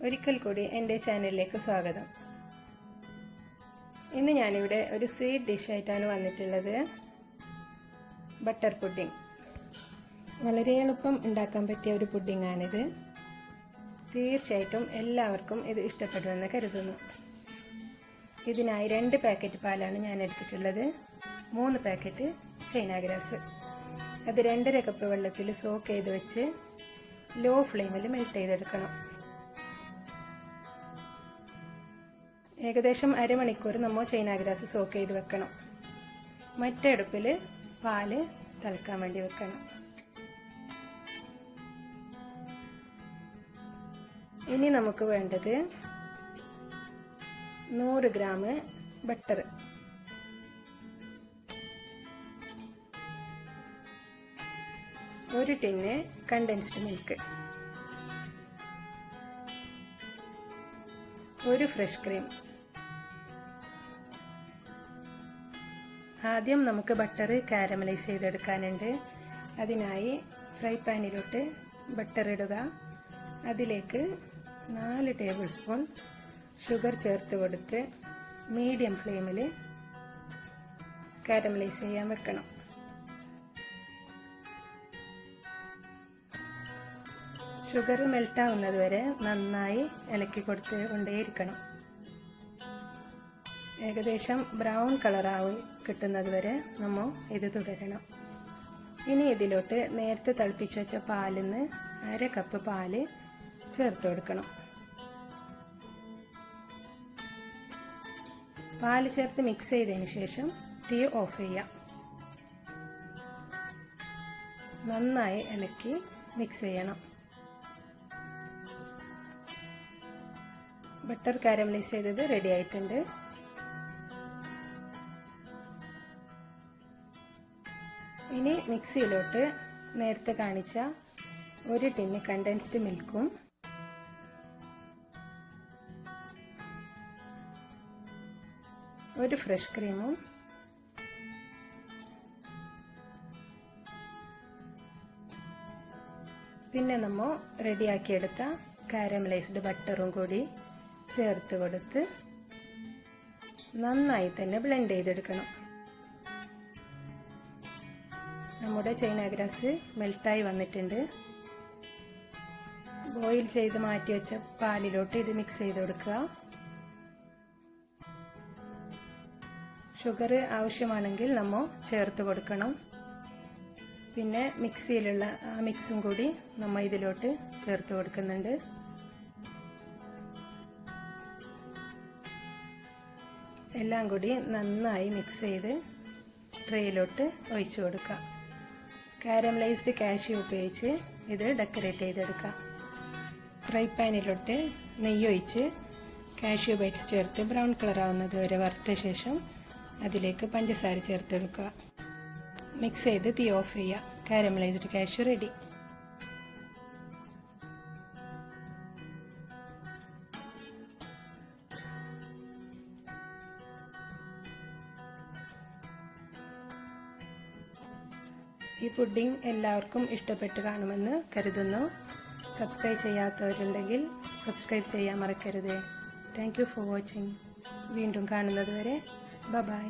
ഒരിക്കൽ കൂടി എൻ്റെ ചാനലിലേക്ക് സ്വാഗതം. ഇന്ന് ഞാനിവിടെ ഒരു സ്വീറ്റ് ഡിഷായിട്ടാണ് വന്നിട്ടുള്ളത്. Butter pudding. വളരെ എളുപ്പം ഉണ്ടാക്കാൻ പറ്റിയ ഒരു പുഡിംഗാണിത്. തീർച്ചയായിട്ടും എല്ലാവർക്കും ഇത് ഇഷ്ടപ്പെടുമെന്ന് കരുതുന്നു. ഇതിനായി 2 പാക്കറ്റ് പാലാണ് ഞാൻ എടുത്തിട്ടുള്ളത്. 3 പാക്കറ്റ് ചൈന ഗ്രാസ്. അത് 2.5 കപ്പ് വെള്ളത്തിൽ സോക്ക് ചെയ്ത് വെച്ച് ലോ ഫ്ലെയിമിൽ മെൽറ്റ് ചെയ്തെടുക്കണം. ഏകദേശം അരമണിക്കൂർ നമ്മൾ ചൈന ഗ്രാസ് സോക്ക് ചെയ്ത് വെക്കണം. മറ്റേ അടുപ്പിൽ പാല് തിളക്കാൻ വേണ്ടി വെക്കണം. ഇനി നമുക്ക് വേണ്ടത് 100 gram butter, 1 tin condensed milk, 1 fresh cream. ആദ്യം നമുക്ക് ബട്ടർ കാരമലൈസ് ചെയ്തെടുക്കാനുണ്ട്. അതിനായി ഫ്രൈ പാനിലോട്ട് ബട്ടർ ഇടുക. അതിലേക്ക് 4 ടേബിൾ സ്പൂൺ ഷുഗർ ചേർത്ത് കൊടുത്ത് മീഡിയം ഫ്ലെയിമിൽ കാരമലൈസ് ചെയ്യാൻ വെക്കണം. ഷുഗർ മെൽട്ടാവുന്നത് വരെ നന്നായി ഇളക്കി കൊടുത്ത് കൊണ്ടേയിരിക്കണം. ഏകദേശം ബ്രൗൺ കളറായി കിട്ടുന്നത് വരെ നമ്മൾ ഇത് തുടരണം. ഇനി ഇതിലോട്ട് നേരത്തെ തിളപ്പിച്ച് വെച്ച പാലിൽ നിന്ന് 1/2 കപ്പ് പാല് ചേർത്ത് കൊടുക്കണം. പാല് ചേർത്ത് മിക്സ് ചെയ്തതിന് ശേഷം തീ ഓഫ് ചെയ്യാം. നന്നായി ഇളക്കി മിക്സ് ചെയ്യണം. ബട്ടർ കാരമലൈസ് ചെയ്തത് റെഡി ആയിട്ടുണ്ട്. ഇനി മിക്സിയിലോട്ട് നേരത്തെ കാണിച്ച 1 ടിന്ന് കണ്ടൻസ്ഡ് മിൽക്കും 1 ഫ്രഷ് ക്രീമും പിന്നെ നമ്മൾ റെഡിയാക്കിയെടുത്ത കാരമലൈസ്ഡ് ബട്ടറും കൂടി ചേർത്ത് കൊടുത്ത് നന്നായി തന്നെ ബ്ലെൻഡ് ചെയ്തെടുക്കണം. നമ്മുടെ ചൈന ഗ്രാസ് മെൽട്ടായി വന്നിട്ടുണ്ട്. ബോയിൽ ചെയ്ത് മാറ്റി വെച്ച പാലിലോട്ട് ഇത് മിക്സ് ചെയ്ത് കൊടുക്കുക. ഷുഗർ ആവശ്യമാണെങ്കിൽ നമ്മൾ ചേർത്ത് കൊടുക്കണം. പിന്നെ മിക്സിയിലുള്ള ആ മിക്സും കൂടി നമ്മൾ ഇതിലോട്ട് ചേർത്ത് കൊടുക്കുന്നുണ്ട്. എല്ലാം കൂടി നന്നായി മിക്സ് ചെയ്ത് ട്രേയിലോട്ട് ഒഴിച്ചു കൊടുക്കാം. കാരമലൈസ്ഡ് കാഷ്യൂ ഉപയോഗിച്ച് ഇത് ഡെക്കറേറ്റ് ചെയ്തെടുക്കാം. ഫ്രൈ പാനിലോട്ട് നെയ്യ് ഒഴിച്ച് കാഷ്യൂ ബൈറ്റ്സ് ചേർത്ത് ബ്രൗൺ കളർ ആവുന്നത് വരെ വറുത്ത ശേഷം അതിലേക്ക് പഞ്ചസാര ചേർത്തെടുക്കുക. മിക്സ് ചെയ്ത് തീ ഓഫ് ചെയ്യുക. Caramelised cashew ready. ഈ പുഡിംഗ് എല്ലാവർക്കും ഇഷ്ടപ്പെട്ട് കാണുമെന്ന് കരുതുന്നു. സബ്സ്ക്രൈബ് ചെയ്യാത്തവരുണ്ടെങ്കിൽ സബ്സ്ക്രൈബ് ചെയ്യാൻ മറക്കരുത്. Thank you for watching. വീണ്ടും കാണുന്നത് വരെ ബൈ.